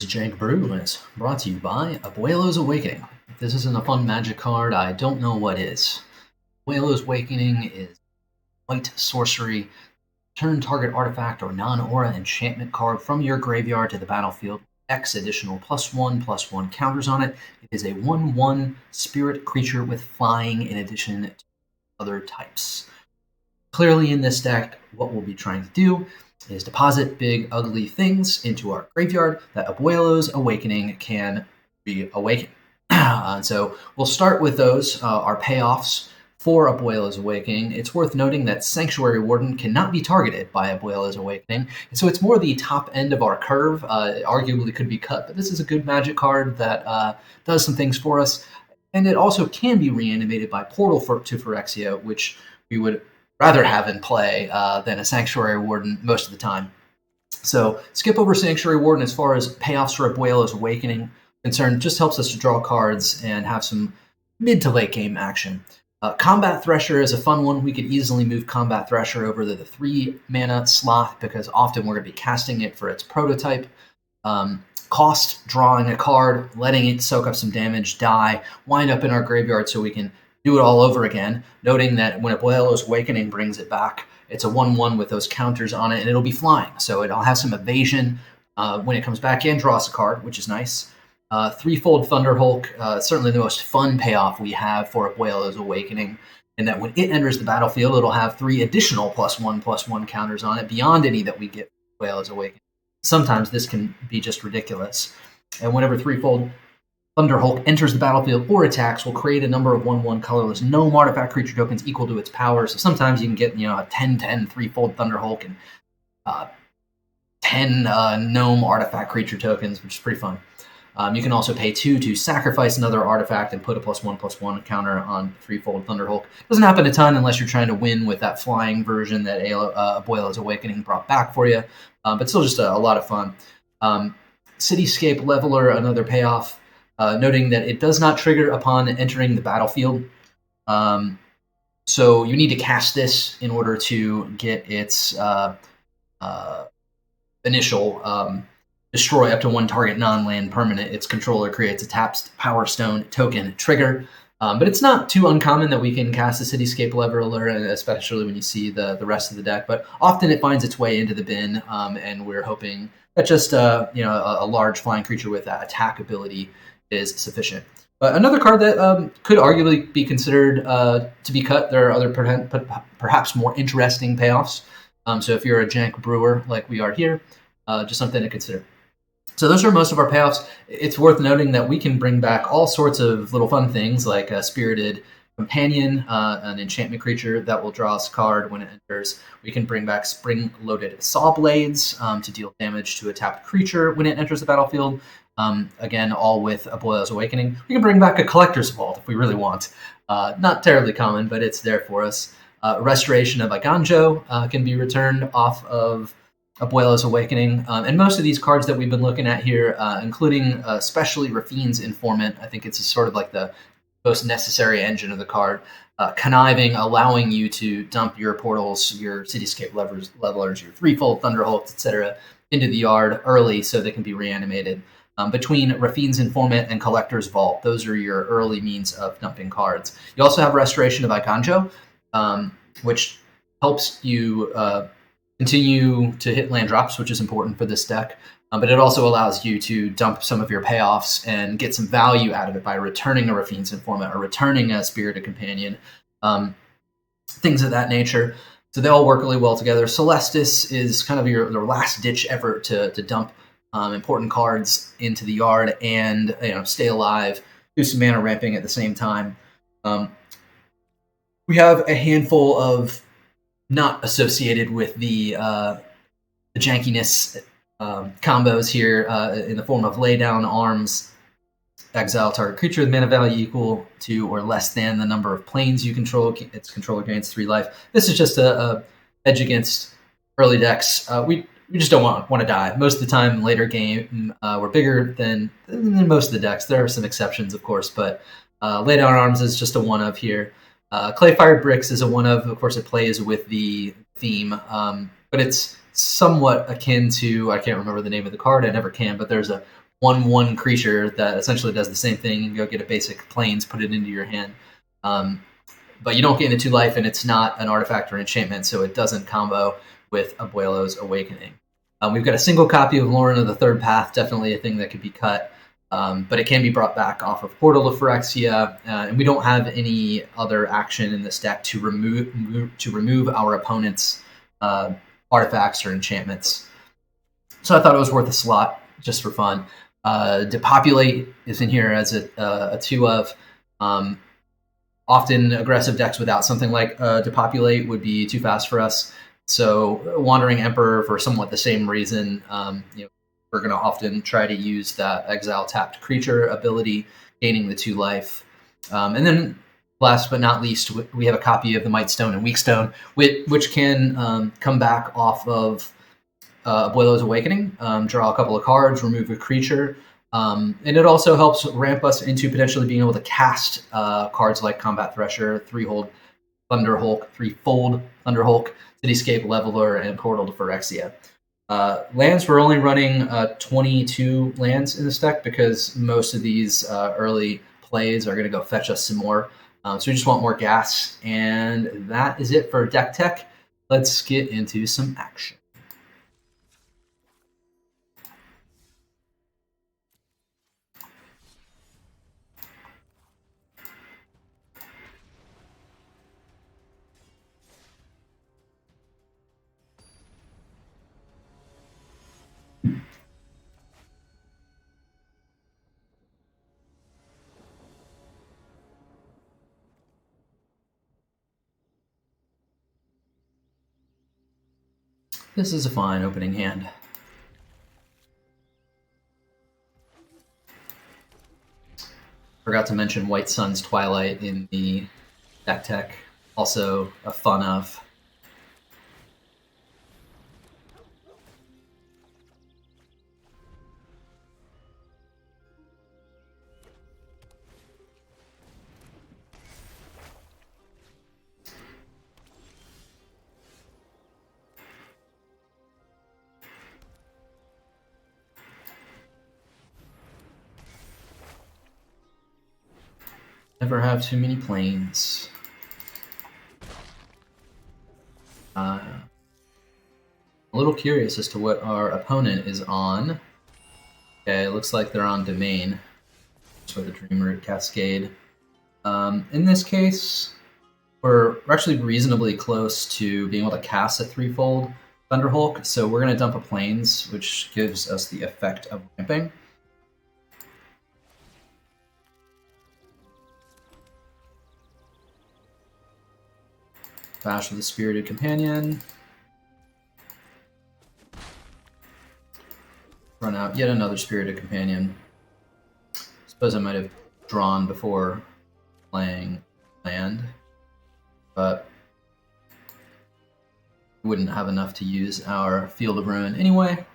Jank Brew is brought to you by Abuelo's Awakening. If this isn't a fun magic card, I don't know what is. Abuelo's Awakening is white sorcery. Turn target artifact or non-aura enchantment card from your graveyard to the battlefield. X additional +1/+1 counters on it. It is a 1/1 spirit creature with flying in addition to other types. Clearly in this deck, what we'll be trying to do is deposit big, ugly things into our graveyard that Abuelo's Awakening can reawaken. So we'll start with those, our payoffs for Abuelo's Awakening. It's worth noting that Sanctuary Warden cannot be targeted by Abuelo's Awakening, and so it's more the top end of our curve. Arguably could be cut, but this is a good magic card that does some things for us, and it also can be reanimated by Portal to Phyrexia, which we would rather have in play than a Sanctuary Warden most of the time. So skip over Sanctuary Warden as far as payoffs for Abuelo's Awakening concerned. Just helps us to draw cards and have some mid to late game action. Combat Thresher is a fun one. We could easily move Combat Thresher over to the 3 mana slot because often we're going to be casting it for its prototype. Cost, drawing a card, letting it soak up some damage, die, wind up in our graveyard so we can do it all over again, noting that when Abuelo's Awakening brings it back, it's a 1/1 with those counters on it, and it'll be flying. So it'll have some evasion when it comes back in, draws a card, which is nice. Threefold Thunderhulk, certainly the most fun payoff we have for Abuelo's Awakening, in that when it enters the battlefield, it'll have 3 additional +1/+1 counters on it, beyond any that we get from Abuelo's Awakening. Sometimes this can be just ridiculous. And whenever Threefold Thunderhulk enters the battlefield or attacks, will create a number of 1/1 colorless gnome artifact creature tokens equal to its power. So sometimes you can get, a 10/10 Threefold Thunderhulk and 10 gnome artifact creature tokens, which is pretty fun. You can also pay 2 to sacrifice another artifact and put a +1/+1 counter on Threefold Thunderhulk. Doesn't happen a ton unless you're trying to win with that flying version that Abuelo's Awakening brought back for you, but still just a lot of fun. Cityscape Leveler, another payoff. Noting that it does not trigger upon entering the battlefield. So you need to cast this in order to get its initial destroy up to 1 target non-land permanent. Its controller creates a tapped Power Stone token trigger. But it's not too uncommon that we can cast a Cityscape Leveler, especially when you see the rest of the deck. But often it finds its way into the bin, and we're hoping that just a large flying creature with that attack ability is sufficient. But another card that could arguably be considered to be cut, there are other perhaps more interesting payoffs. So if you're a jank brewer like we are here, just something to consider. So those are most of our payoffs. It's worth noting that we can bring back all sorts of little fun things like a Spirited Companion, an enchantment creature that will draw us a card when it enters. We can bring back Spring-Loaded Sawblades to deal damage to a tapped creature when it enters the battlefield. Again, all with Abuelo's Awakening. We can bring back a Collector's Vault if we really want. Not terribly common, but it's there for us. Restoration of Eiganjo can be returned off of Abuelo's Awakening. And most of these cards that we've been looking at here, including especially Raffine's Informant, I think it's sort of like the most necessary engine of the card. Conniving, allowing you to dump your portals, your Cityscape Levelers, your Threefold Thunderhulks, etc., into the yard early so they can be reanimated. Between Raffine's Informant and Collector's Vault, those are your early means of dumping cards. You also have Restoration of Eiganjo, which helps you continue to hit land drops, which is important for this deck. But it also allows you to dump some of your payoffs and get some value out of it by returning a Raffine's Informant or returning a Spirited Companion, things of that nature. So they all work really well together. Celestus is kind of your last-ditch effort to dump important cards into the yard and stay alive, do some mana ramping at the same time. We have a handful of not associated with the jankiness combos here in the form of Lay Down Arms, exile target creature with mana value equal to or less than the number of planes you control. Its controller gains 3 life. This is just a edge against early decks. We just don't want to die. Most of the time, later game, we're bigger than most of the decks. There are some exceptions, of course, but Lay Down Arms is just a one-of here. Clay-Fired Bricks is a one-of. Of course, it plays with the theme, but it's somewhat akin to, I can't remember the name of the card, I never can, but there's a 1/1 creature that essentially does the same thing. You can go get a basic plains, put it into your hand. But you don't get into 2 life, and it's not an artifact or enchantment, so it doesn't combo with Abuelo's Awakening. We've got a single copy of Loran of the Third Path, definitely a thing that could be cut, but it can be brought back off of Portal of Phyrexia, and we don't have any other action in this deck to remove our opponent's artifacts or enchantments. So I thought it was worth a slot just for fun. Depopulate is in here as a 2 of. Often aggressive decks without something like Depopulate would be too fast for us. So Wandering Emperor, for somewhat the same reason, we're going to often try to use that exile tapped creature ability, gaining the 2 life. And then last but not least, we have a copy of the Mightstone and Weakstone, which can come back off of Abuelo's Awakening, draw a couple of cards, remove a creature. And it also helps ramp us into potentially being able to cast cards like Combat Thresher, 3-fold Thunderhulk, Cityscape Leveler, and Portal to Phyrexia. Lands, we're only running 22 lands in this deck because most of these early plays are going to go fetch us some more. So we just want more gas. And that is it for deck tech. Let's get into some action. This is a fine opening hand. Forgot to mention White Sun's Twilight in the deck tech. Also a fun of. Never have too many planes. A little curious as to what our opponent is on. Okay, looks like they're on Domain. That's where the Dreamroot Cascade. In this case, we're actually reasonably close to being able to cast a 3-fold Thunderhulk, so we're going to dump a Plains, which gives us the effect of ramping. Bash with the Spirited Companion. Run out yet another Spirited Companion. Suppose I might have drawn before playing land, but we wouldn't have enough to use our Field of Ruin anyway.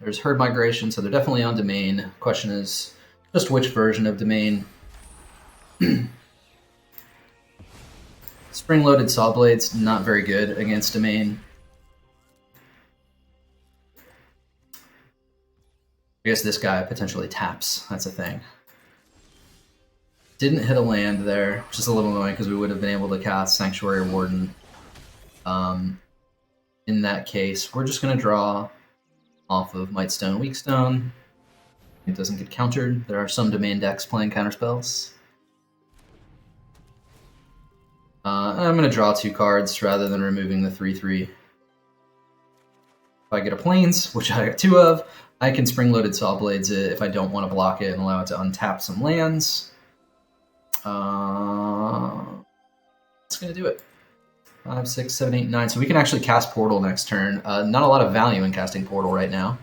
There's Herd Migration, so they're definitely on Domain. Question is just which version of Domain. Spring-Loaded Sawblades, not very good against Domain. I guess this guy potentially taps. That's a thing. Didn't hit a land there, which is a little annoying because we would have been able to cast Sanctuary Warden. In that case, we're just going to draw off of Mightstone and Weakstone. It doesn't get countered. There are some Domain decks playing counterspells. I'm going to draw 2 cards rather than removing the 3/3. If I get a Plains, which I got 2 of, I can Spring-Loaded Sawblades it if I don't want to block it and allow it to untap some lands. That's going to do it. 5, 6, 7, 8, 9. So we can actually cast Portal next turn. Not a lot of value in casting Portal right now.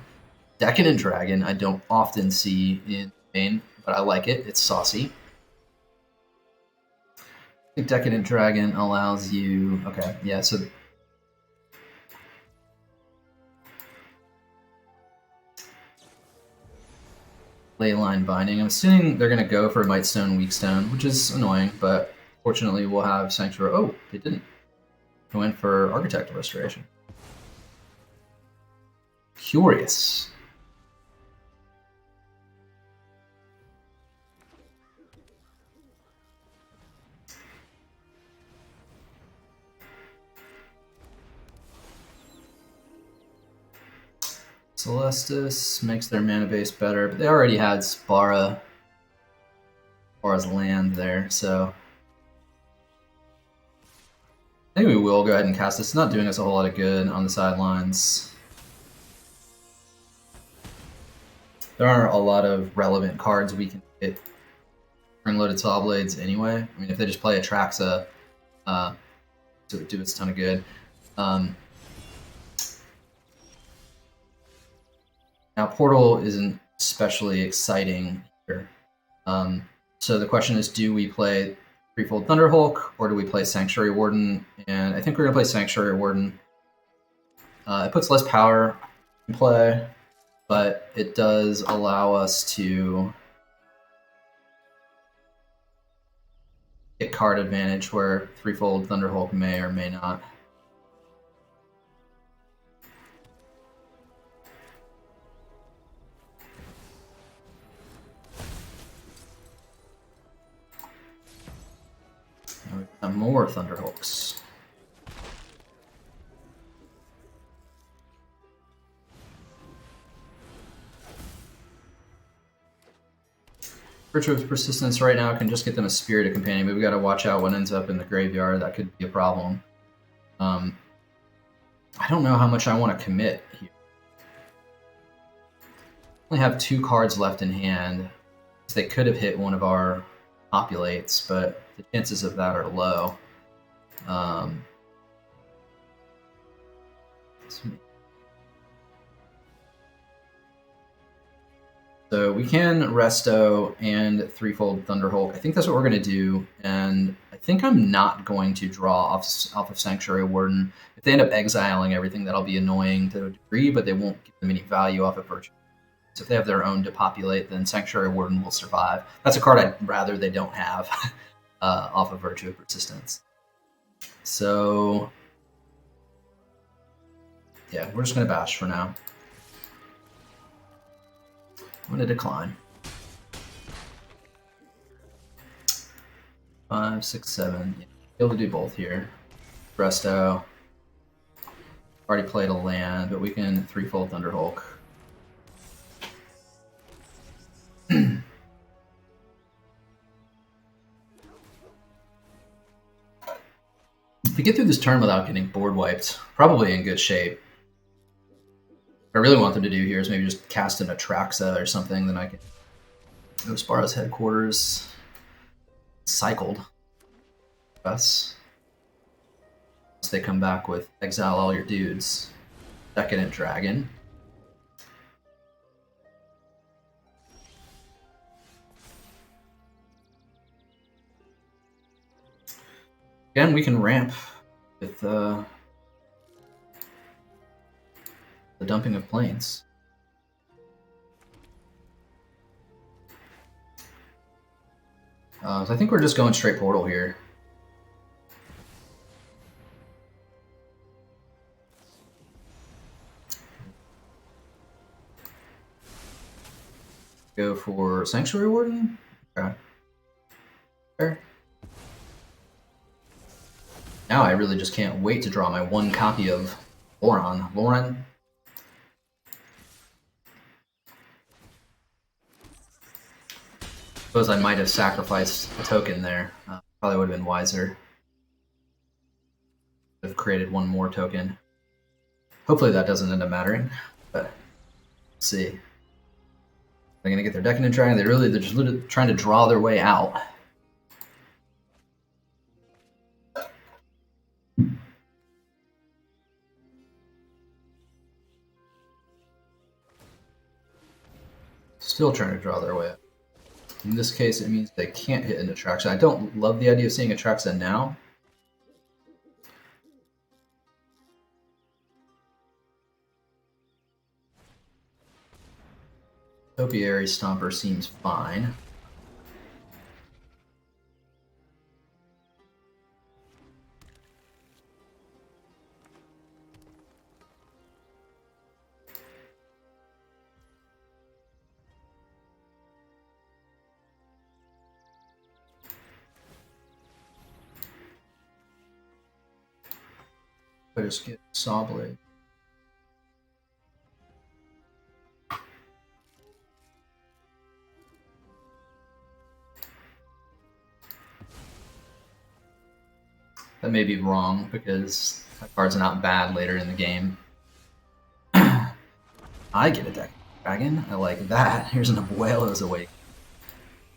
Decadent Dragon I don't often see in main, but I like it. It's saucy. I think Decadent Dragon allows you... Okay, yeah, so... Leyline Binding. I'm assuming they're going to go for Mightstone and Weakstone, which is annoying, but fortunately we'll have Sanctuary... Oh, they didn't. They went for Architect Restoration. Curious. Celestus makes their mana base better, but they already had Spara's land there, so I think we will go ahead and cast this. It's not doing us a whole lot of good on the sidelines. There aren't a lot of relevant cards we can hit Spring-Loaded Sawblades anyway. I mean, if they just play Atraxa, it would do us a ton of good. Now, Portal isn't especially exciting here. So the question is, do we play Threefold Thunderhulk, or do we play Sanctuary Warden? And I think we're going to play Sanctuary Warden. It puts less power in play, but it does allow us to get card advantage where Threefold Thunderhulk may or may not. Now we've got more Thunderhulks. Virtue of Persistence right now can just get them a Spirited Companion, but we got to watch out what ends up in the graveyard. That could be a problem. I don't know how much I want to commit here. I only have 2 cards left in hand. They could have hit one of our Depopulates, but the chances of that are low. So we can Resto and Threefold Thunderhulk. I think that's what we're going to do, and I think I'm not going to draw off of Sanctuary Warden. If they end up exiling everything, that'll be annoying to a degree, but they won't give them any value off of Virtue. So if they have their own Depopulate, then Sanctuary Warden will survive. That's a card I'd rather they don't have off of Virtue of Persistence. So yeah, we're just going to bash for now. I'm going to decline. 5, 6, 7. Yeah, be able to do both here. Resto. Already played a land, but we can Threefold Thunderhulk. If we get through this turn without getting board wiped, probably in good shape. What I really want them to do here is maybe just cast an Atraxa or something, then I can go to Spara's headquarters. Cycled. Us. So they come back with exile all your dudes. Decadent Dragon. Again, we can ramp with the dumping of planes. So I think we're just going straight Portal here. Go for Sanctuary Warden? Okay. Fair. Now I really just can't wait to draw my 1 copy of Loran. Loran. Suppose I might have sacrificed a token there. Probably would have been wiser. Have created 1 more token. Hopefully that doesn't end up mattering, but let's see. They're gonna get their Decadent Dragon. They're just literally trying to draw their way out. Still trying to draw their way out. In this case, it means they can't hit an Atraxa. I don't love the idea of seeing Atraxa now. Topiary Stomper seems fine. I just get Sawblade. That may be wrong because that card's not bad later in the game. I get a deck dragon. I like that. Here's an Abuelo's Awake.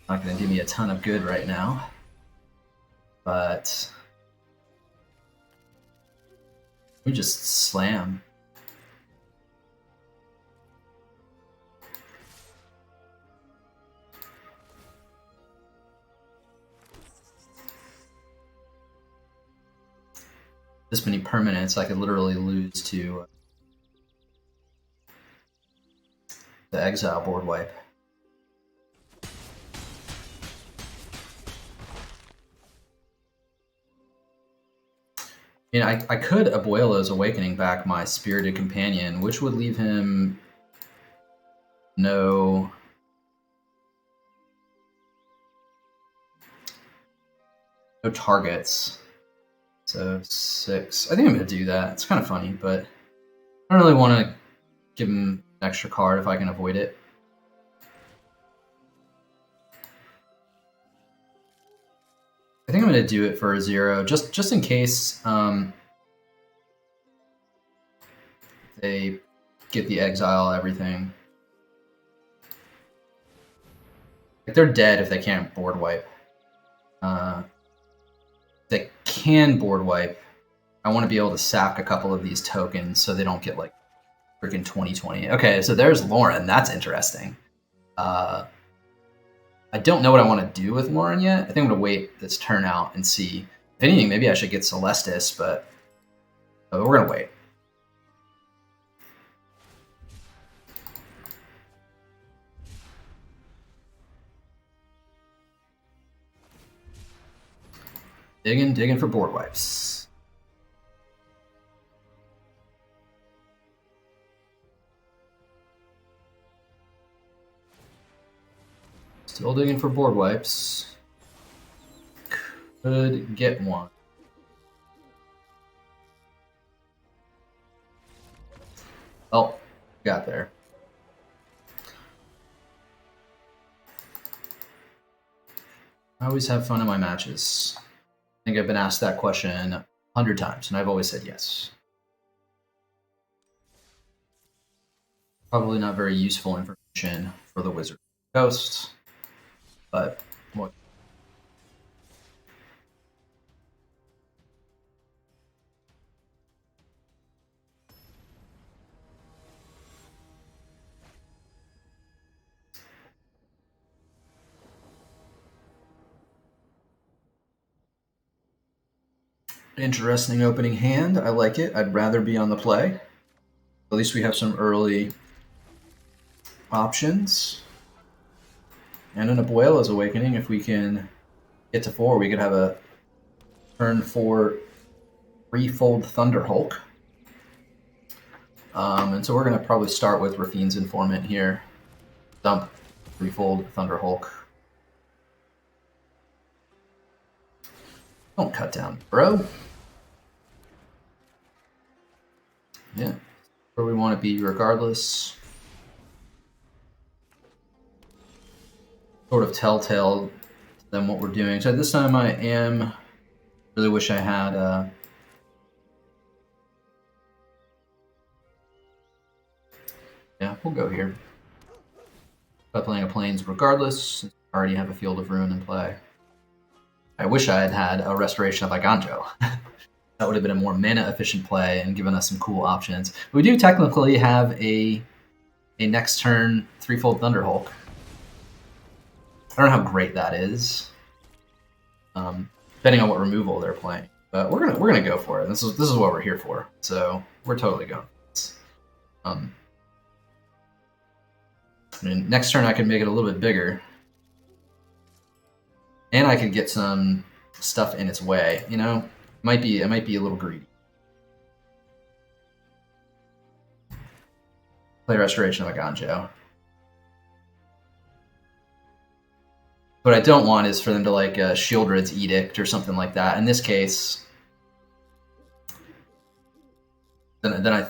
Not going to do me a ton of good right now. But we just slam. This many permanents, I could literally lose to the exile board wipe. I mean, I could Abuelo's Awakening back my Spirited Companion, which would leave him no targets. So 6. I think I'm going to do that. It's kind of funny, but I don't really want to give him an extra card if I can avoid it. I think I'm going to do it for a 0, just in case they get the exile, everything. Like, they're dead if they can't board wipe. They can board wipe. I want to be able to sack a couple of these tokens so they don't get like freaking 2020. Okay, so there's Loran. That's interesting. I don't know what I want to do with Loran yet. I think I'm going to wait this turn out and see. If anything, maybe I should get Celestus, but we're going to wait. Digging for board wipes. Still digging for board wipes. Could get one. Oh, got there. I always have fun in my matches. I think I've been asked that question 100 times, and I've always said yes. Probably not very useful information for the Wizard Coast, but what? Interesting opening hand. I like it. I'd rather be on the play. At least we have some early options. And an Abuelo's Awakening. If we can get to 4, we could have a turn 4 threefold Thunderhulk. And so we're going to probably start with Raffine's Informant here. Dump threefold Thunderhulk. Don't cut down, bro. Yeah, where we want to be regardless. Sort of telltale to them what we're doing. So this time I am... Really wish I had... Yeah, we'll go here. By playing a Plains regardless, since I already have a Field of Ruin in play. I wish I had had a Restoration of Eiganjo. That would have been a more mana-efficient play and given us some cool options. We do technically have a next turn threefold Thunderhulk. I don't know how great that is, depending on what removal they're playing. But we're gonna go for it. This is what we're here for. So we're totally going for this. I mean, next turn I can make it a little bit bigger, and I could get some stuff in its way. You know, it might be a little greedy. Play Restoration of Eiganjo. What I don't want is for them to like Shieldred's Edict or something like that. In this case, then I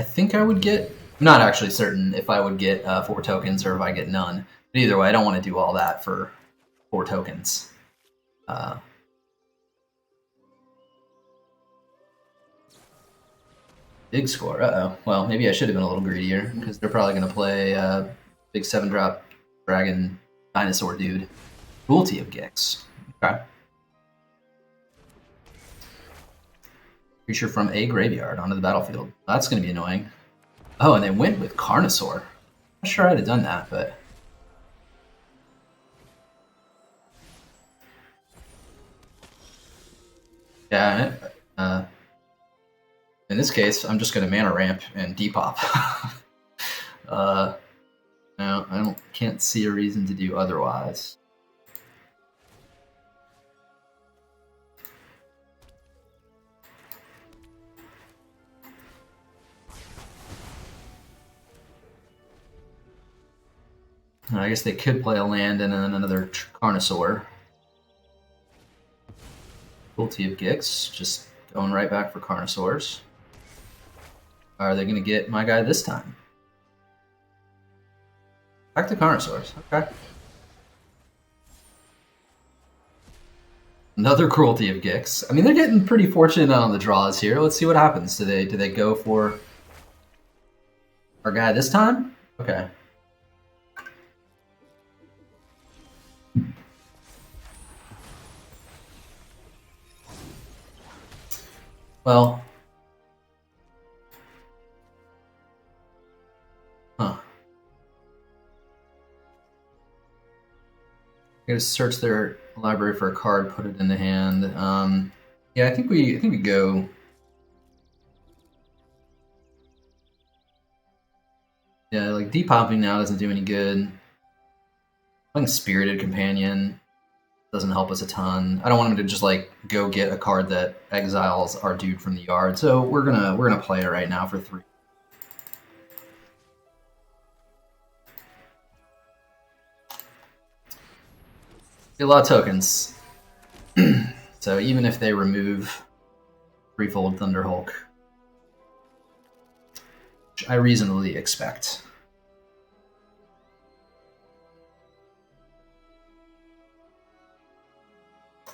think I would get. I'm not actually certain if I would get 4 tokens or if I get none. But either way, I don't want to do all that for 4 tokens. Big score. Uh-oh. Well, maybe I should have been a little greedier, because they're probably going to play big 7-drop dragon dinosaur dude. Cruelty of Gix. Okay. Creature from a graveyard onto the battlefield. That's going to be annoying. Oh, and they went with Carnosaur. Not sure I'd have done that, but... Yeah, in this case, I'm just going to mana ramp and depop. No, I can't see a reason to do otherwise. I guess they could play a land and then another Carnosaur. Cruelty of Gix, just going right back for Carnosaurs. Are they going to get my guy this time? Back to Carnosaurs, okay. Another Cruelty of Gix. I mean, they're getting pretty fortunate on the draws here. Let's see what happens. Do they go for our guy this time? Okay. Well, huh. I gotta search their library for a card, put it in the hand. Yeah, I think we go. Yeah, like depopping now doesn't do any good. Playing Spirited Companion doesn't help us a ton. I don't want him to just like go get a card that exiles our dude from the yard. So we're gonna play it right now for 3. Get a lot of tokens. So even if they remove Threefold Thunderhulk, which I reasonably expect.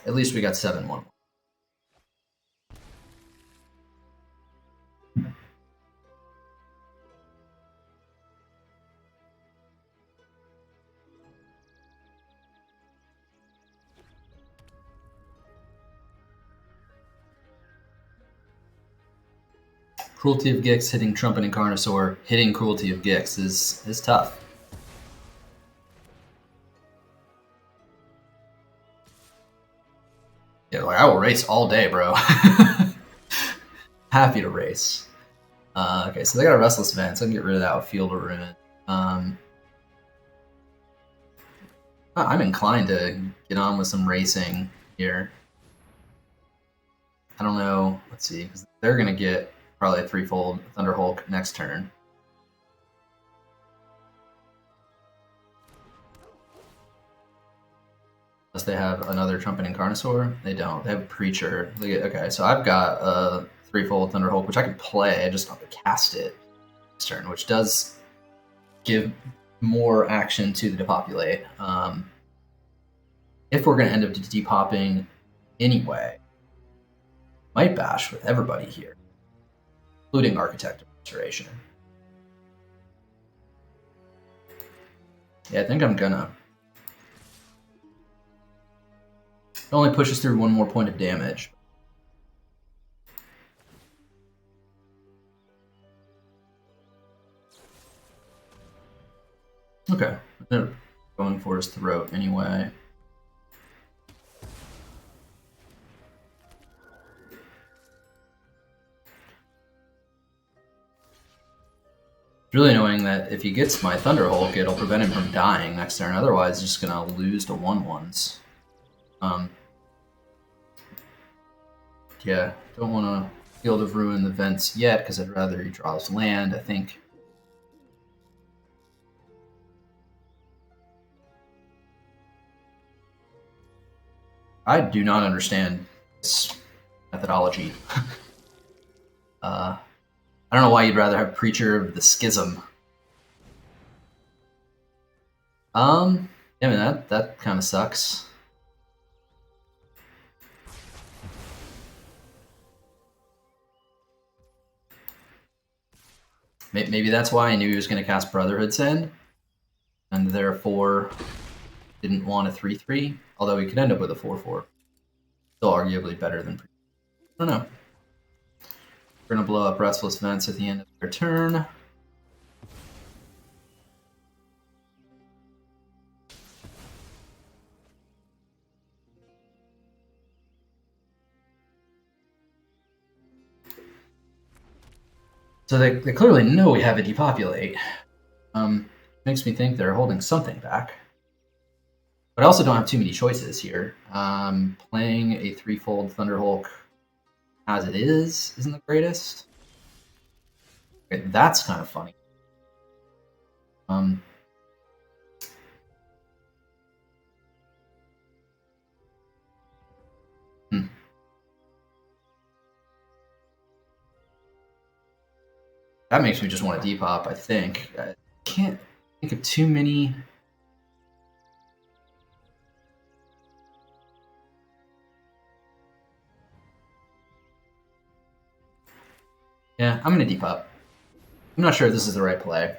At least we got 7-1. Cruelty of Gix hitting Trumpet and Carnosaur, hitting Cruelty of Gix is tough. Yeah, like I will race all day, bro. Happy to race. Okay, so they got a Restless Vent, so I can get rid of that with Field of Ruin. I'm inclined to get on with some racing here. I don't know. Let's see, because they're gonna get probably a Threefold Thunderhulk next turn. Unless they have another Trumpet and Carnosaur. They don't. They have a Preacher. Okay, so I've got a Threefold Thunderhulk, which I can play. I just don't have to cast it this turn, which does give more action to the Depopulate. If we're going to end up depopping anyway, might bash with everybody here, including Architect of Restoration. Yeah, I think I'm gonna. It only pushes through 1 more point of damage. Okay, they're going for his throat anyway. It's really annoying that if he gets my Thunderhulk, it'll prevent him from dying next turn. Otherwise, he's just gonna lose to 1/1s. Yeah, don't want to Field of Ruin the Vents yet, because I'd rather he draws land, I think. I do not understand this methodology. I don't know why you'd rather have Preacher of the Schism. I mean, that kind of sucks. Maybe that's why I knew he was going to cast Brotherhood's End, and therefore didn't want a 3/3, although he could end up with a 4/4. Still arguably better than I don't know. We're going to blow up Restless Vents at the end of their turn. So they clearly know we have a Depopulate. Makes me think they're holding something back. But I also don't have too many choices here. Playing a 3-fold Thunderhulk as it is isn't the greatest. Okay, that's kind of funny. That makes me just want to depop, I think. I can't think of too many. Yeah, I'm going to depop. I'm not sure if this is the right play.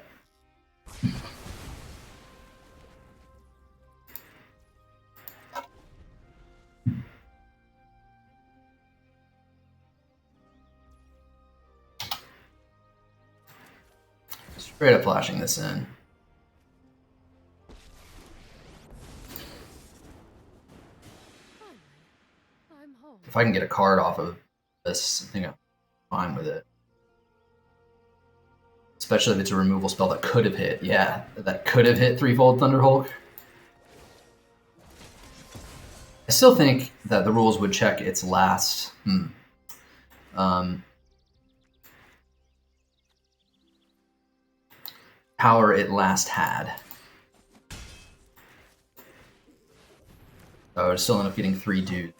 Straight up flashing this in. If I can get a card off of this, I think I'm fine with it. Especially if it's a removal spell that could have hit. Yeah, that could have hit 3-fold Thunderhulk. I still think that the rules would check its last. Power it last had. So I would still end up getting 3 dudes.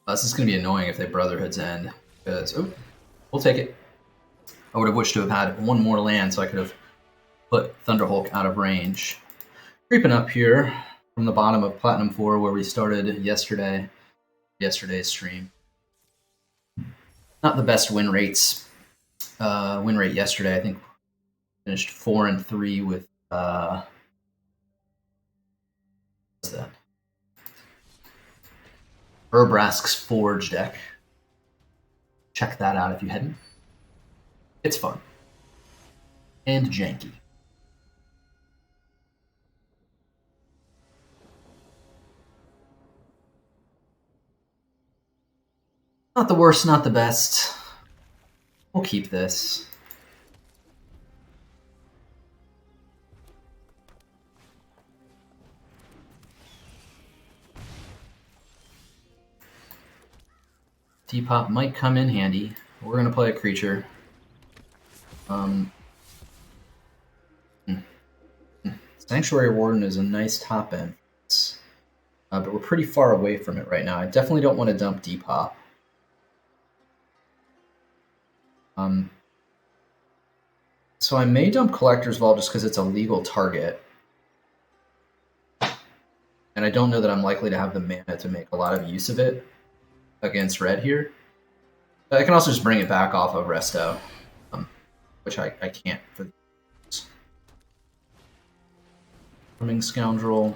This is going to be annoying if they Brotherhood's End, because we'll take it. I would have wished to have had one more land so I could have put Thunderhulk out of range. Creeping up here from the bottom of Platinum 4 where we started yesterday's stream. Not the best win rates. Win rate yesterday, I think finished 4-3 with what's that? Urbrask's Forge deck. Check that out if you hadn't. It's fun. And janky. Not the worst, not the best. We'll keep this. Depop might come in handy. We're going to play a creature. Sanctuary Warden is a nice top end. But we're pretty far away from it right now. I definitely don't want to dump Depop. So I may dump Collector's Vault just because it's a legal target. And I don't know that I'm likely to have the mana to make a lot of use of it against red here. But I can also just bring it back off of Resto, which I can't for this. Coming Scoundrel.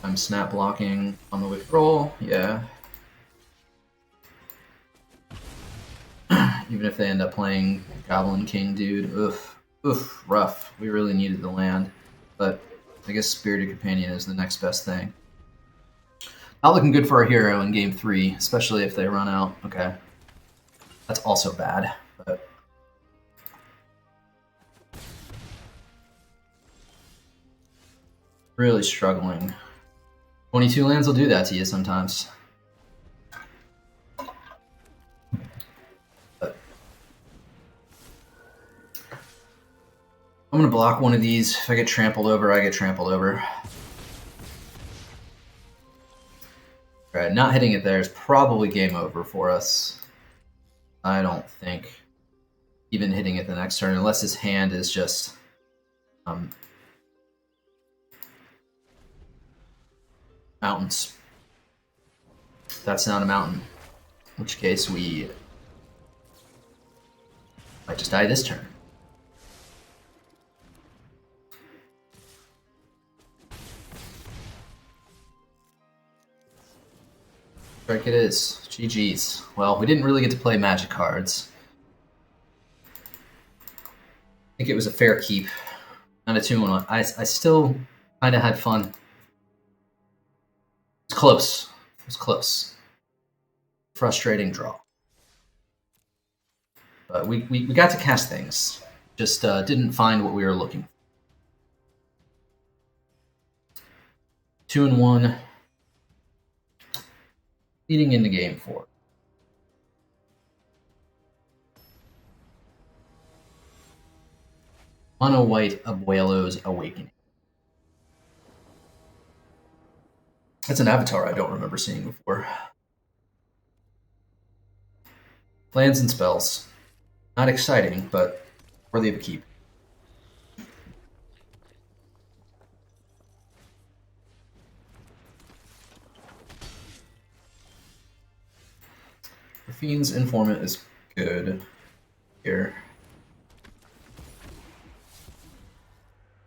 I'm snap blocking on the withdrawal, yeah. Even if they end up playing Goblin King, dude, oof, rough. We really needed the land, but I guess Spirited Companion is the next best thing. Not looking good for our hero in game 3, especially if they run out. Okay, that's also bad, but really struggling. 22 lands will do that to you sometimes. I'm going to block one of these. If I get trampled over, I get trampled over. Alright, not hitting it there is probably game over for us. I don't think even hitting it the next turn, unless his hand is just Mountains. That's not a mountain. In which case we might just die this turn. Strike it is. GG's. Well, we didn't really get to play magic cards. I think it was a fair keep. Not a 2-1. I still kind of had fun. It was close. It was close. Frustrating draw. But we got to cast things. Just didn't find what we were looking for. 2-1. Leading into game 4. Mono white Abuelo's Awakening. That's an avatar I don't remember seeing before. Lands and spells. Not exciting, but worthy of a keep. Raffine's Informant is good here.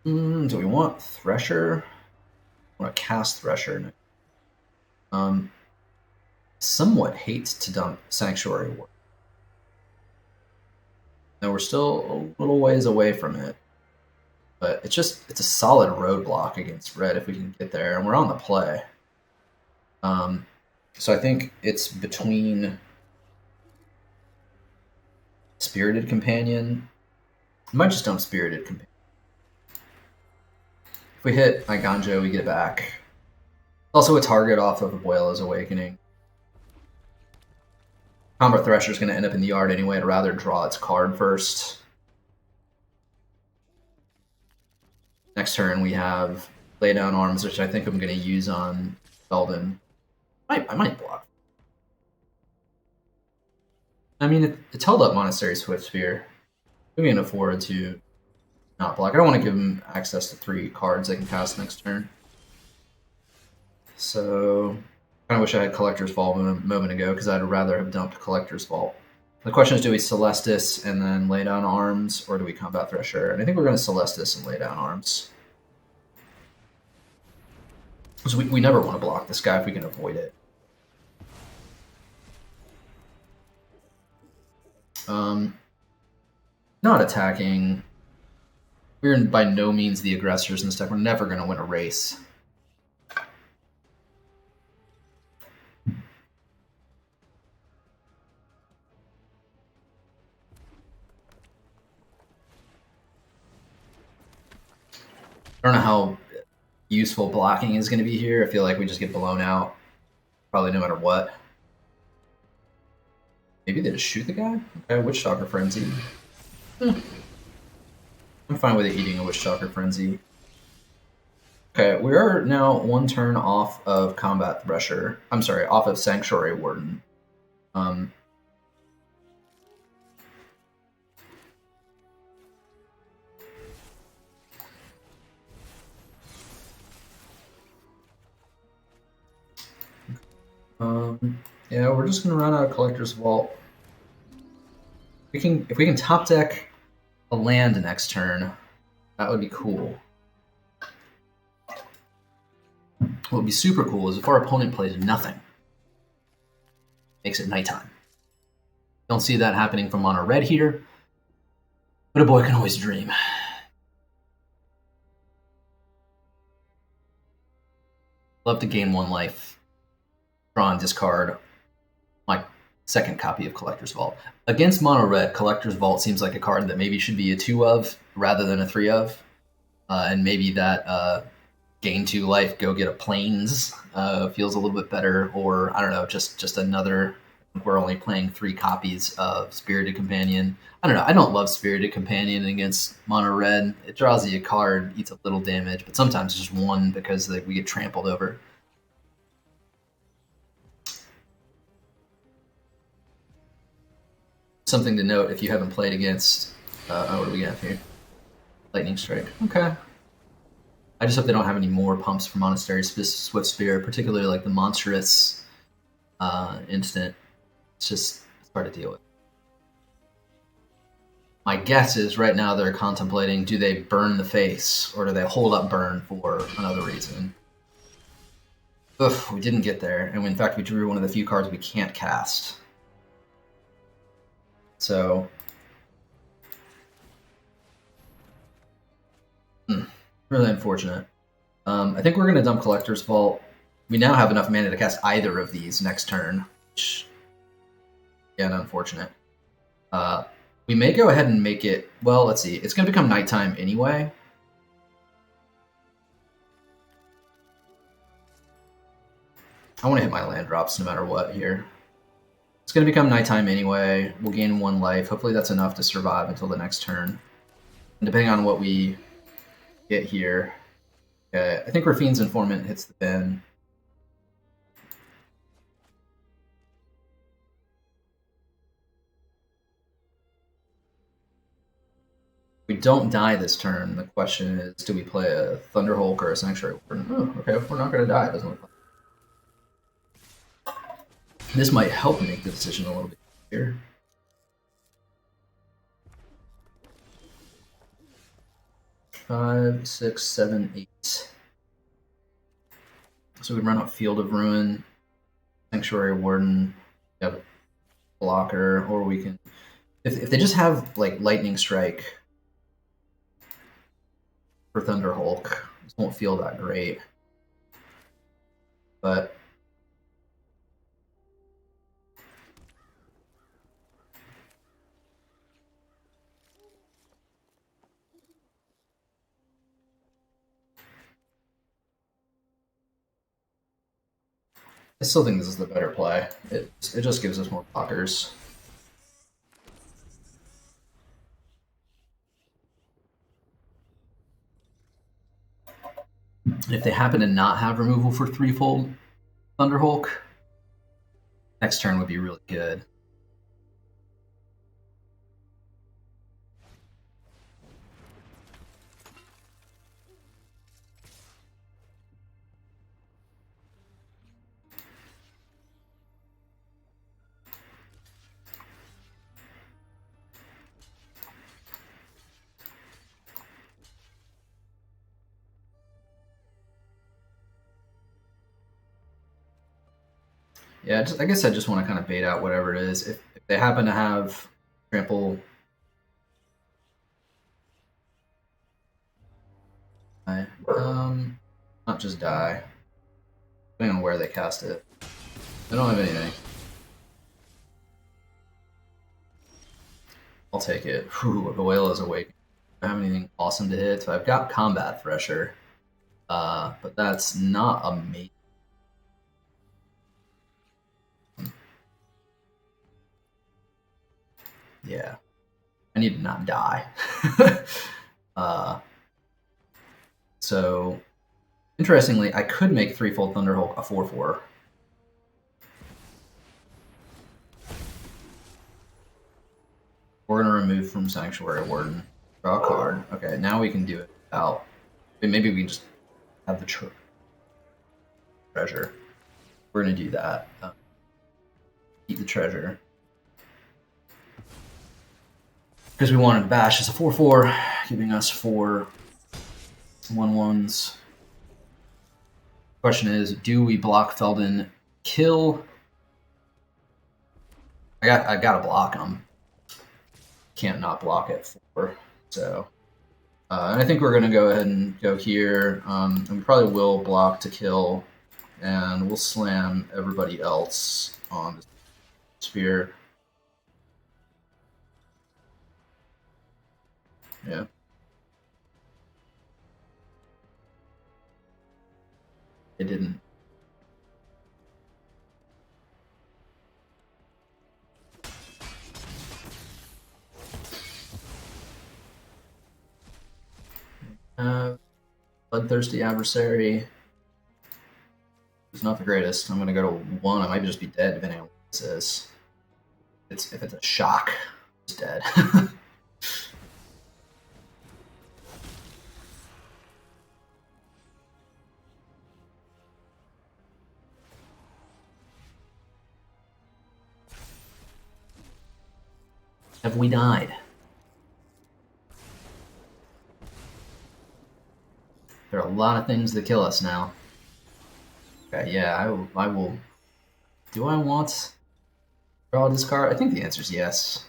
Do we want Thresher? I want to cast Thresher. Somewhat hates to dump Sanctuary Warden. Now we're still a little ways away from it, but it's a solid roadblock against red if we can get there, and we're on the play. So I think it's between Spirited Companion. I might just dump Spirited Companion. If we hit Eiganjo, we get it back. Also a target off of Abuelo's Awakening. Combat Thresher is going to end up in the yard anyway. I'd rather draw its card first. Next turn we have Lay Down Arms, which I think I'm going to use on Belden. I might block. I mean, it's held up Monastery Swiftsphere. We can afford to not block. I don't want to give him access to 3 cards they can cast next turn. So I kind of wish I had Collector's Vault a moment ago, because I'd rather have dumped Collector's Vault. The question is, do we Celestus and then Lay Down Arms, or do we Combat Thresher? And I think we're going to Celestus and Lay Down Arms. Because we never want to block this guy if we can avoid it. Not attacking. We're by no means the aggressors and stuff. We're never going to win a race. I don't know how useful blocking is going to be here. I feel like we just get blown out, probably no matter what. Maybe they just shoot the guy? Okay, Witchstalker Frenzy. I'm fine with it eating a Witchstalker Frenzy. Okay, we are now 1 turn off of Combat Thresher. I'm sorry, off of Sanctuary Warden. Yeah, we're just gonna run out of Collector's Vault. If we can top deck a land next turn, that would be cool. What would be super cool is if our opponent plays nothing. Makes it nighttime. Don't see that happening from mono red here, but a boy can always dream. Love to gain 1 life. Draw and discard my 2nd copy of Collector's Vault. Against mono red, Collector's Vault seems like a card that maybe should be a 2 of rather than a 3 of. And maybe that gain 2 life, go get a Plains feels a little bit better, or I don't know, just another. We're only playing 3 copies of Spirited Companion. I don't know. I don't love Spirited Companion against mono red. It draws you a card, eats a little damage, but sometimes just 1 because we get trampled over. Something to note if you haven't played against. What do we got here? Lightning Strike. Okay. I just hope they don't have any more pumps for Monastery Swift Spear, particularly like the monstrous instant. It's hard to deal with. My guess is right now they're contemplating, do they burn the face or do they hold up burn for another reason? Oof, we didn't get there. And in fact, we drew one of the few cards we can't cast. So, really unfortunate. I think we're going to dump Collector's Vault. We now have enough mana to cast either of these next turn, which, again, unfortunate. We may go ahead and make it... Well, let's see. It's going to become nighttime anyway. I want to hit my land drops no matter what here. It's going to become nighttime anyway. We'll gain 1 life. Hopefully that's enough to survive until the next turn. And depending on what we get here... Okay, I think Raffine's Informant hits the bin. We don't die this turn. The question is, do we play a Thunderhulk or a Sanctuary Warden? Oh, okay, if we're not going to die, it doesn't look like. This might help make the decision a little bit here. Five, 6, 7, 8. So we run out Field of Ruin, Sanctuary Warden, we have a blocker, or we can... If they just have like Lightning Strike for Thunderhulk, this won't feel that great. But I still think this is the better play. It just gives us more blockers. If they happen to not have removal for threefold Thunderhulk, next turn would be really good. Yeah, I guess I just want to kind of bait out whatever it is. If they happen to have trample, not just die, depending on where they cast it. I don't have anything. I'll take it. Whew, Abuelo is awake. I don't have anything awesome to hit, so I've got Combat Thresher, but that's not amazing. Yeah, I need to not die. So, interestingly, I could make threefold Thunderhulk a 4/4. We're gonna remove from Sanctuary Warden. Draw a card. Okay, now we can do it without. Maybe we can just have the treasure. We're gonna do that. Keep the treasure. Because we wanted to bash as a 4/4, giving us 4 1/1s. Question is, do we block Felden kill? I gotta block him. Can't not block it 4. So, and I think we're gonna go ahead and go here. And we probably will block to kill, and we'll slam everybody else on the sphere. Yeah. It didn't. Bloodthirsty Adversary. It's not the greatest. I'm going to go to 1. I might just be dead depending on what this is. If it's a shock, it's dead. Have we died? There are a lot of things that kill us now. Okay, yeah, I will. Do I want draw this card? I think the answer is yes.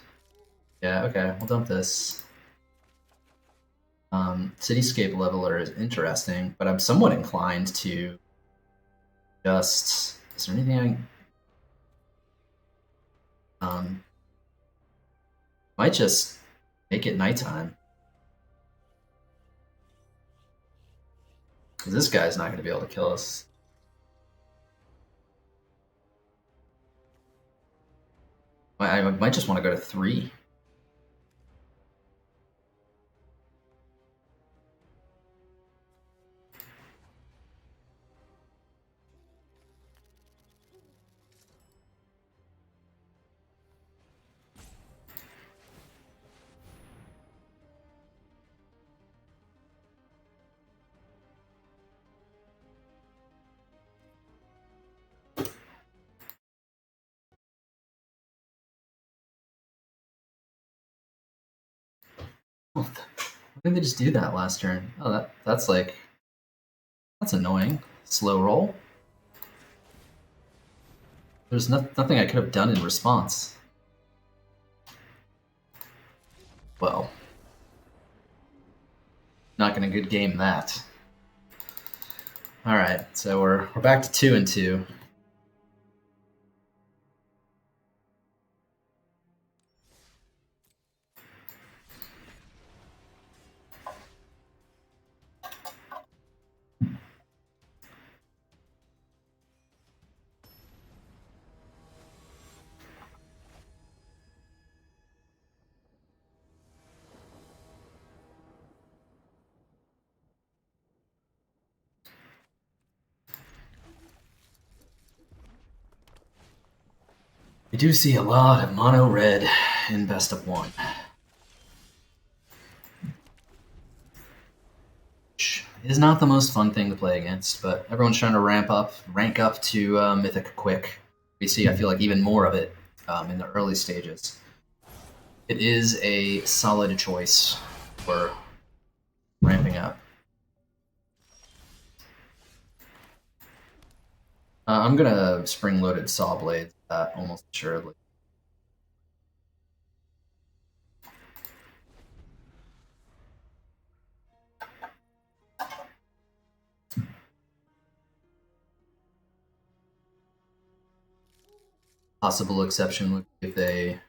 Yeah, okay, we'll dump this. Cityscape Leveler is interesting, but I'm somewhat inclined to just. Is there anything I. Might just make it nighttime. Because this guy's not going to be able to kill us. I might just want to go to 3. Why didn't they just do that last turn? Oh, that's like... That's annoying. Slow roll. There's nothing I could have done in response. Well, not gonna good game that. All right, so we're back to 2 and 2. We do see a lot of mono red in best of 1. Which is not the most fun thing to play against, but everyone's trying to rank up to Mythic quick. We see, I feel like, even more of it in the early stages. It is a solid choice for ramping up. I'm gonna Spring-Loaded Sawblades almost assuredly. Possible exception would be if they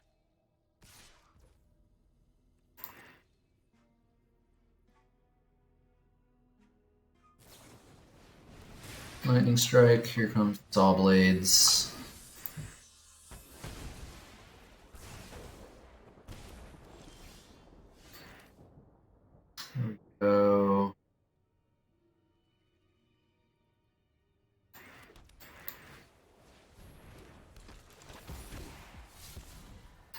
Lightning Strike, here comes Sawblades. There we go.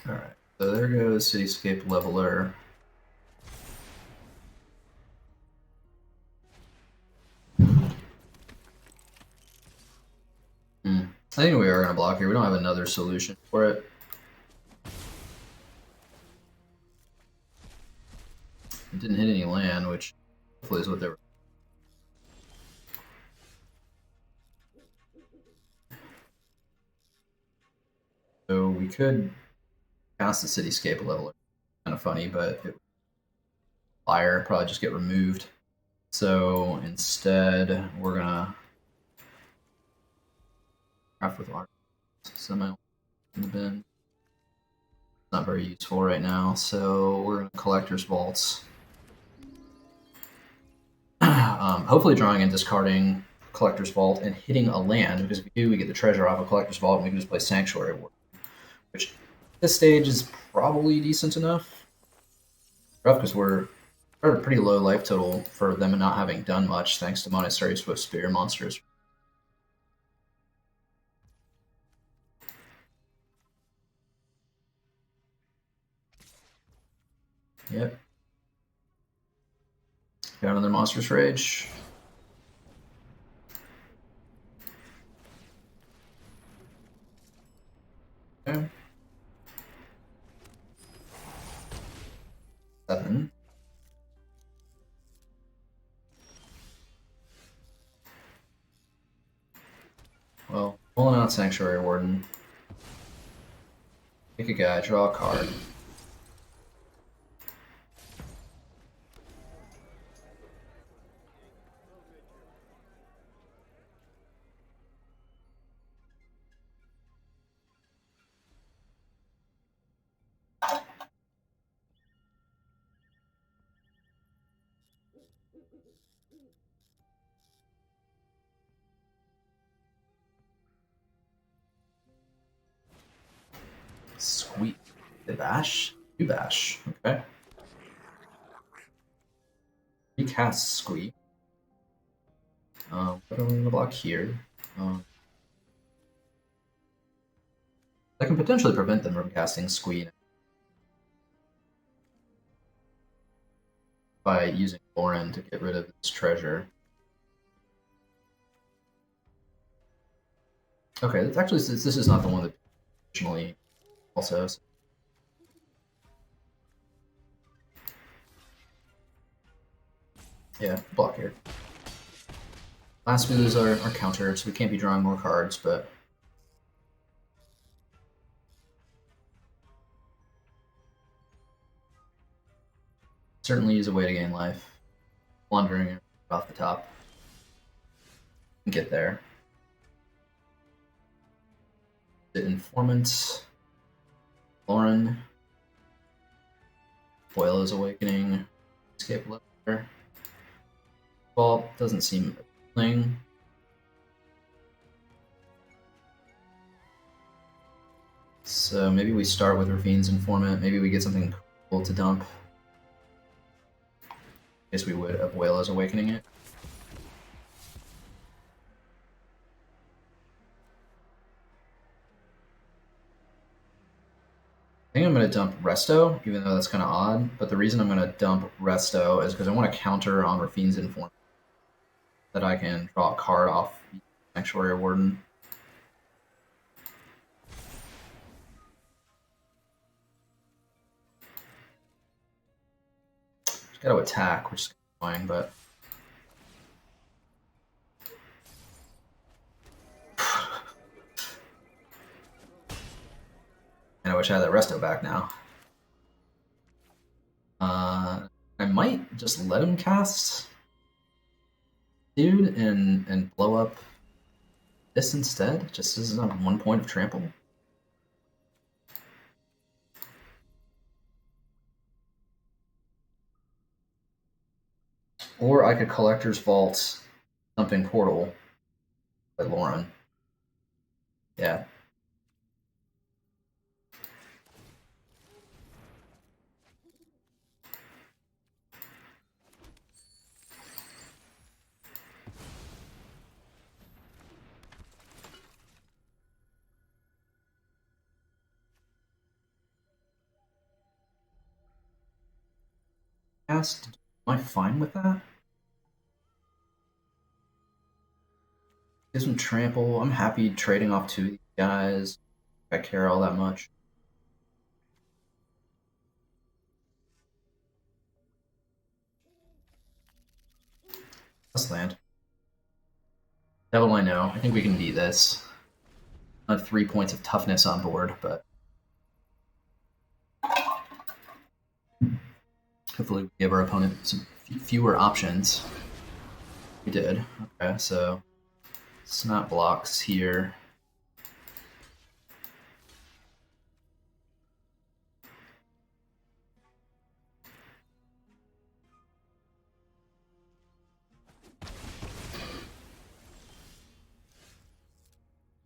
Alright, so there goes Cityscape Leveler. I think we are going to block here. We don't have another solution for it. It didn't hit any land, which hopefully is what they were. So we could cast the Cityscape Leveler. Kind of funny, but it fire probably just get removed. So instead, we're gonna craft with art. Semi in the bin. Not very useful right now, so we're gonna Collector's Vaults. Hopefully drawing and discarding Collector's Vault and hitting a land, because if we do, we get the treasure off of Collector's Vault and we can just play Sanctuary Warden, which at this stage is probably decent enough. Rough, because we're at a pretty low life total for them not having done much, thanks to Monastery Swift Spear monsters. Yep. Got another Monstrous Rage. Okay. Sanctuary Warden. Pick a guy, draw a card. Sweet. The bash? You bash. Okay. Recast Squeak. What are we going to block here? I can potentially prevent them from casting Squeak by using Loran to get rid of this treasure. Okay, that's actually, this is not the one that traditionally also. Yeah, block here. Last moves are countered, so we can't be drawing more cards, but certainly is a way to gain life. Wandering off the top. And get there. The Informant. Loran. Abuelo's Awakening. Cityscape Leveler. Well, doesn't seem appealing. So maybe we start with Raffine's Informant. Maybe we get something cool to dump. I guess we would. Abuelo's Awakening it. I think I'm going to dump Resto, even though that's kind of odd. But the reason I'm going to dump Resto is because I want to counter on Raffine's Informant. That I can draw a card off Sanctuary Warden. Just got to attack, which is annoying, but and I wish I had that Resto back now. I might just let him cast Dude and blow up this instead, just as on 1 point of trample. Or I could Collector's Vault something Portal by Loran. Yeah. Am I fine with that? Gives him trample. I'm happy trading off two of these guys. I care all that much. Let's land. Devil I know. I think we can beat this. I have 3 points of toughness on board, but hopefully we give our opponent some fewer options. We did. Okay, so snap blocks here.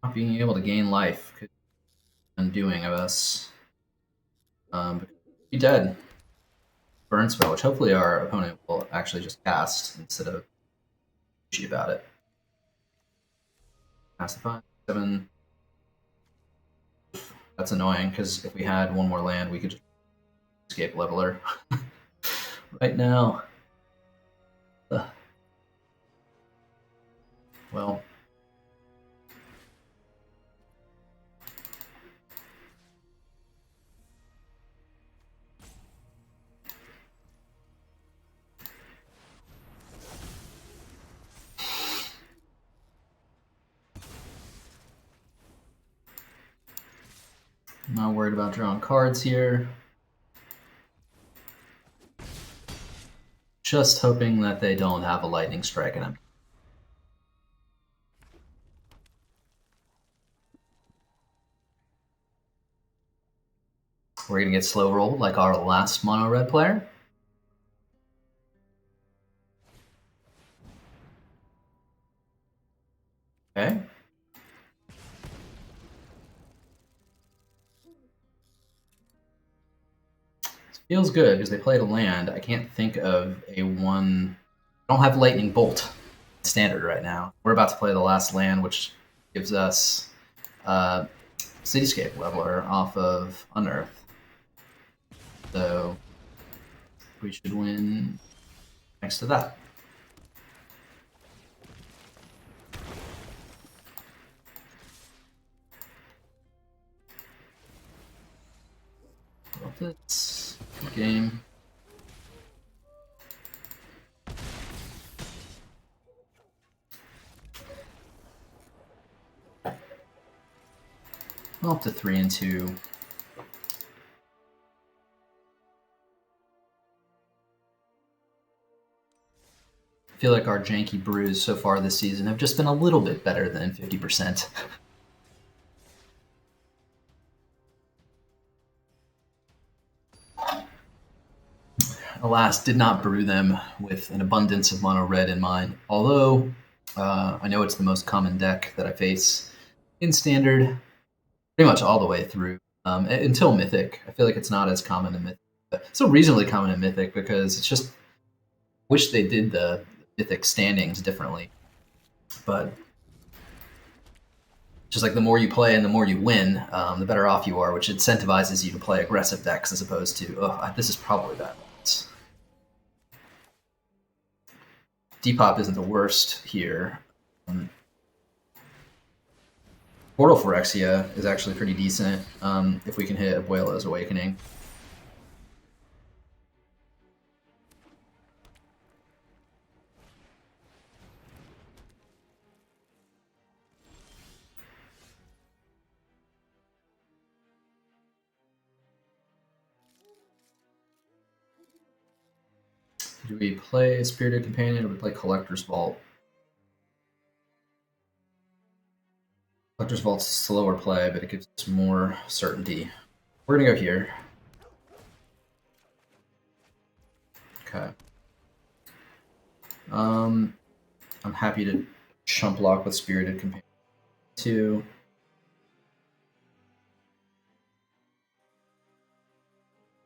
Not being able to gain life could be undoing of us. Be dead. Burn spell, which hopefully our opponent will actually just cast instead of pushy about it. Cast the 5, 7. That's annoying because if we had one more land, we could just escape Leveler right now. Ugh. Well. I'm not worried about drawing cards here. Just hoping that they don't have a lightning strike in them. We're going to get slow rolled like our last mono red player. Okay. Feels good because they played a land. I can't think of a one. I don't have Lightning Bolt standard right now. We're about to play the last land, which gives us Cityscape Leveler off of Unearth. So we should win next to that. Well, this game. Well, up to 3 and 2. I feel like our janky brews so far this season have just been a little bit better than 50%. Alas, did not brew them with an abundance of mono red in mind, although I know it's the most common deck that I face in Standard pretty much all the way through until Mythic. I feel like it's not as common in Mythic. But still reasonably common in Mythic because it's just wish they did the Mythic standings differently. But just like the more you play and the more you win, the better off you are, which incentivizes you to play aggressive decks as opposed to, oh, this is probably bad. Depop isn't the worst here. Portal Phyrexia is actually pretty decent if we can hit Abuelo's Awakening. Do we play Spirited Companion or do we play Collector's Vault? Collector's Vault's slower play, but it gives us more certainty. We're gonna go here. Okay. I'm happy to chump block with Spirited Companion too.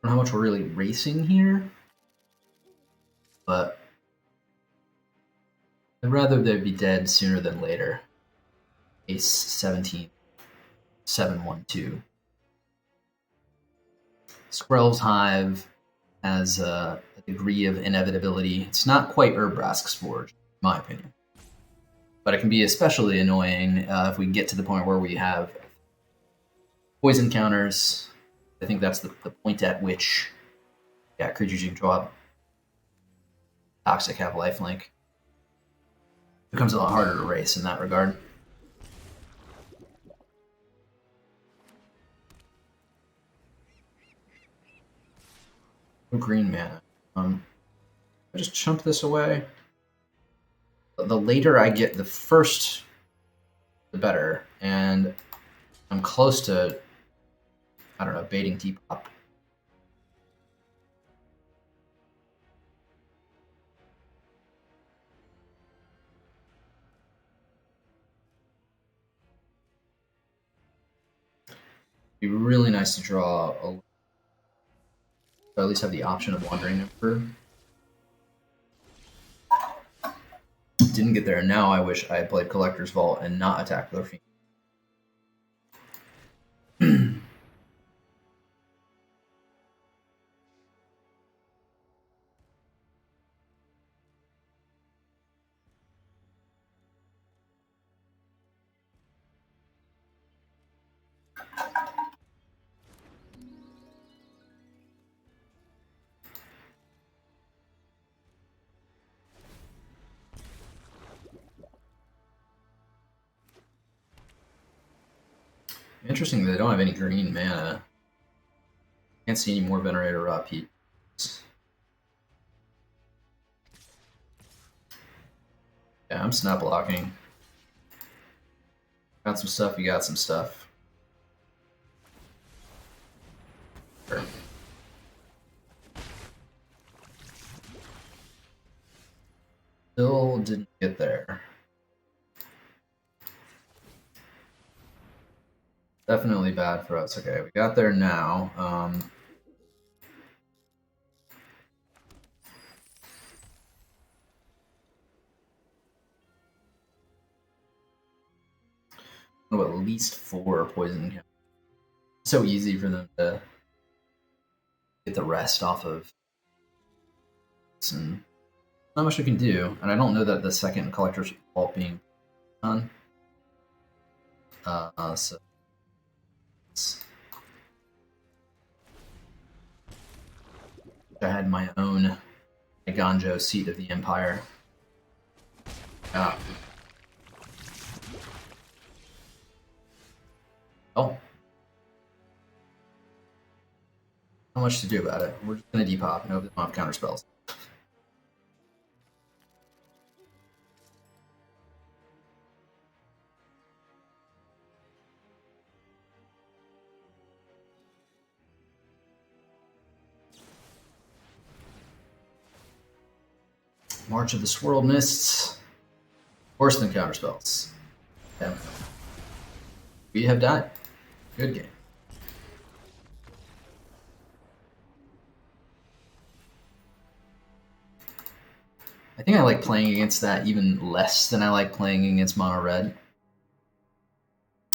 I don't know how much we're really racing here, but I'd rather they be dead sooner than later. Ace 17, 7-1-2. Skrell's Hive has a degree of inevitability. It's not quite Urbrask's Forge, in my opinion. But it can be especially annoying if we get to the point where we have poison counters. I think that's the point at which creatures you can draw up Toxic have lifelink. It becomes a lot harder to race in that regard. Green mana. I just chump this away. The later I get the first, the better. And I'm close to, I don't know, baiting Depop. It'd be really nice to draw or at least have the option of Wandering Emperor. Didn't get there. Now I wish I had played Collector's Vault and not attacked Raffine. Interesting that they don't have any green mana. Can't see any more Venerator Raw Peat. Yeah, I'm snap blocking. Got some stuff, you got some stuff. Sure. Still didn't get there. Definitely bad for us. Okay, we got there now. At least 4 poison. So easy for them to get the rest off of. And not much we can do, and I don't know that the second Collector's Vault being done. So I had my own Eiganjo seat of the Empire. Oh. Not much to do about it. We're just going to depop and hope they don't have counter spells. March of the Swirled Mists. Worse than counter spells. Okay. We have died. Good game. I think I like playing against that even less than I like playing against mono red.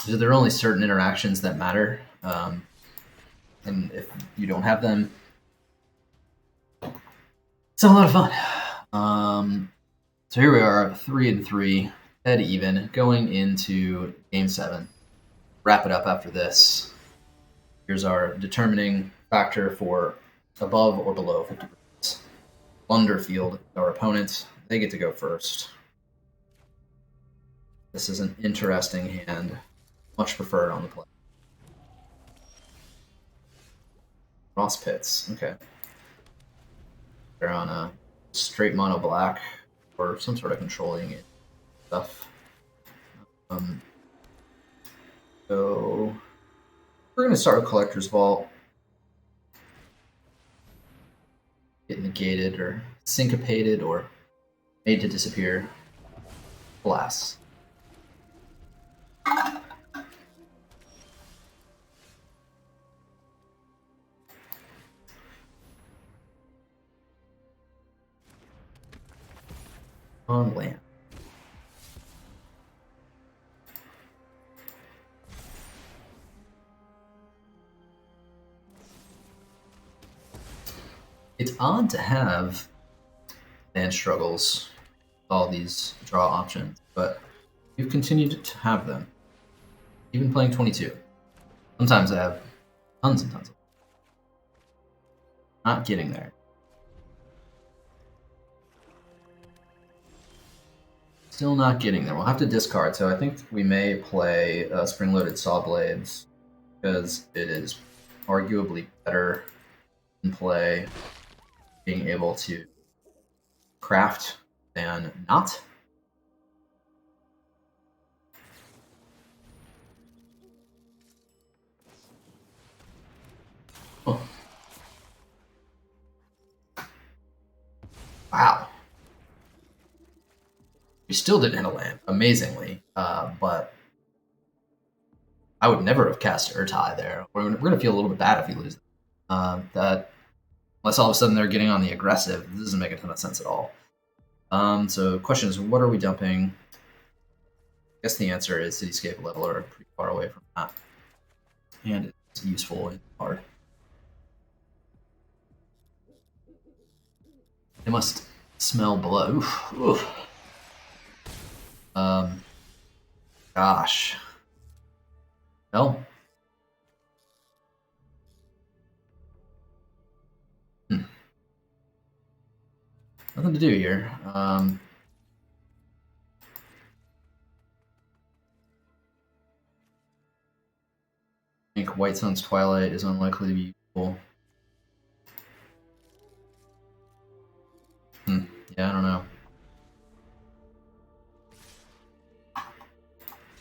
So there are only certain interactions that matter, and if you don't have them, it's a lot of fun. So here we are, 3-3, dead even, going into Game 7. Wrap it up after this. Here's our determining factor for above or below 50%. Blunderfield, our opponent, they get to go first. This is an interesting hand. Much preferred on the play. Frost Pits, okay. They're on a straight mono black or some sort of controlling stuff. So we're going to start with Collector's Vault. Get negated or syncopated or made to disappear. Blast. On land. It's odd to have land struggles with all these draw options, but we've continued to have them. Even playing 22. Sometimes I have tons and tons of them. Not getting there. Still not getting there. We'll have to discard, so I think we may play Spring-Loaded Sawblades because it is arguably better in play being able to craft than not. Oh. Wow. We still didn't hit a land, amazingly, but I would never have cast Urtai there. We're going to feel a little bit bad if we lose that. Unless all of a sudden they're getting on the aggressive, this doesn't make a ton of sense at all. So the question is, what are we dumping? I guess the answer is Cityscape Leveler, pretty far away from that. And it's useful and hard. They must smell blood. Oof, oof. Gosh. No. Nothing to do here. White Sun's Twilight is unlikely to be useful. Yeah, I don't know.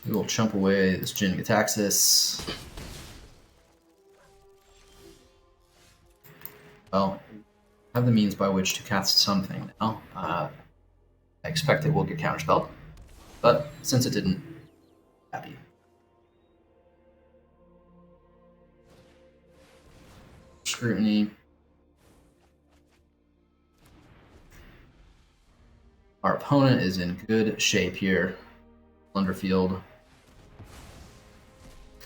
We will chump away this Jin Gataxis. Well, I have the means by which to cast something now. I expect it will get counterspelled, but since it didn't, happy. Scrutiny. Our opponent is in good shape here. Plunderfield.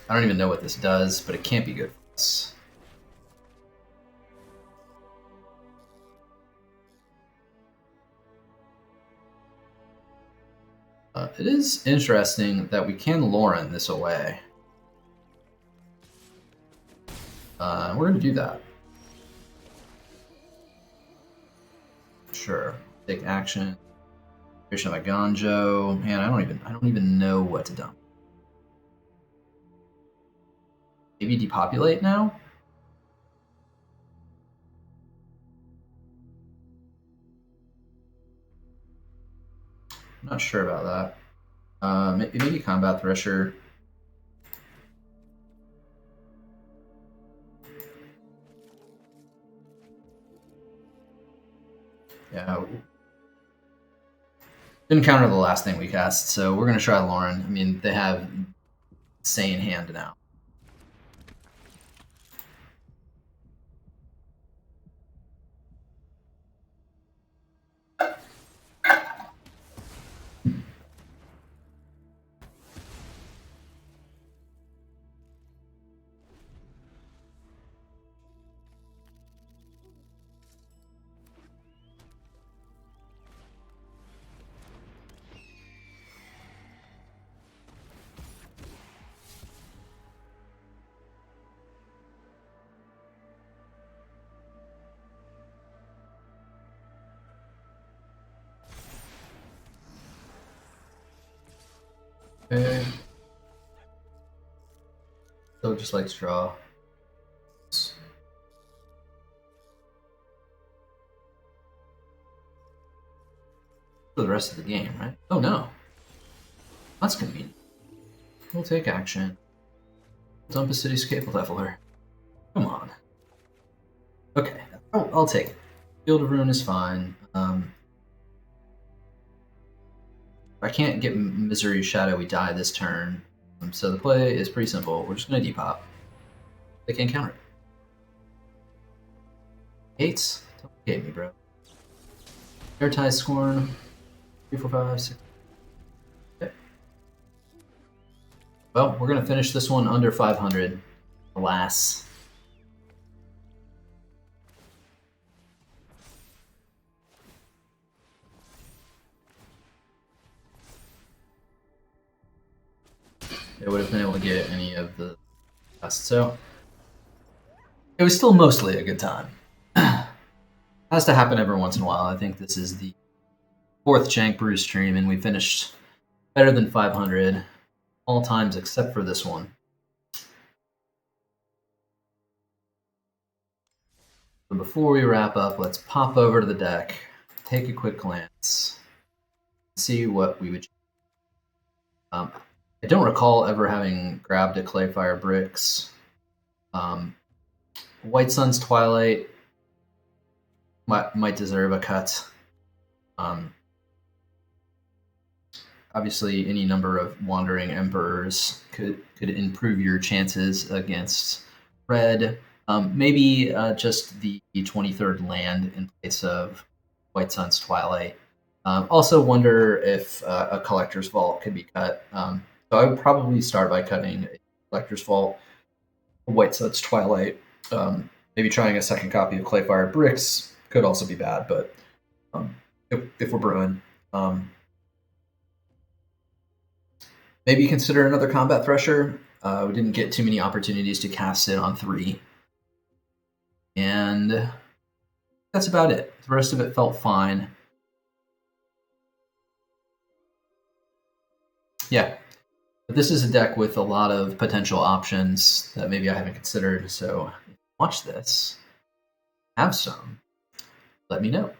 I don't even know what this does, but it can't be good for us. It is interesting that we can Loran this away. We're going to do that. Sure. Take action. Restoration of Eiganjo. Man, I don't even know what to do. Maybe Depopulate now? I'm not sure about that. Maybe Combat Thresher. Yeah. Didn't counter the last thing we cast, so we're going to try Loran. I mean, they have insane hand now. Okay. So just like draw. For the rest of the game, right? Oh no. That's convenient. We'll take action. Dump a Cityscape Leveler. Come on. Okay, I'll take it. Field of Ruin is fine. If I can't get Misery Shadow, we die this turn. So the play is pretty simple. We're just going to depop. They can't counter it. Hates? Don't hate me, bro. Airtie Scorn. 3, 4, 5, 6. Okay. Well, we're going to finish this one under 500. Alas. They would have been able to get any of the rest. So it was still mostly a good time. Has to happen every once in a while. I think this is the 4th Jank Brew stream, and we finished better than 500 all times except for this one. So before we wrap up, let's pop over to the deck, take a quick glance, see what we would. I don't recall ever having grabbed a Clayfire Bricks. White Sun's Twilight might deserve a cut. Obviously, any number of Wandering Emperors could improve your chances against red. Maybe just the 23rd land in place of White Sun's Twilight. Also wonder if a Collector's Vault could be cut. So I would probably start by cutting a Collector's Vault, a White Sun's Twilight. Maybe trying a second copy of Clayfire Bricks could also be bad, but if we're brewing. Maybe consider another Combat Thresher. We didn't get too many opportunities to cast it on 3. And that's about it. The rest of it felt fine. Yeah. But this is a deck with a lot of potential options that maybe I haven't considered. So watch this, have some, let me know.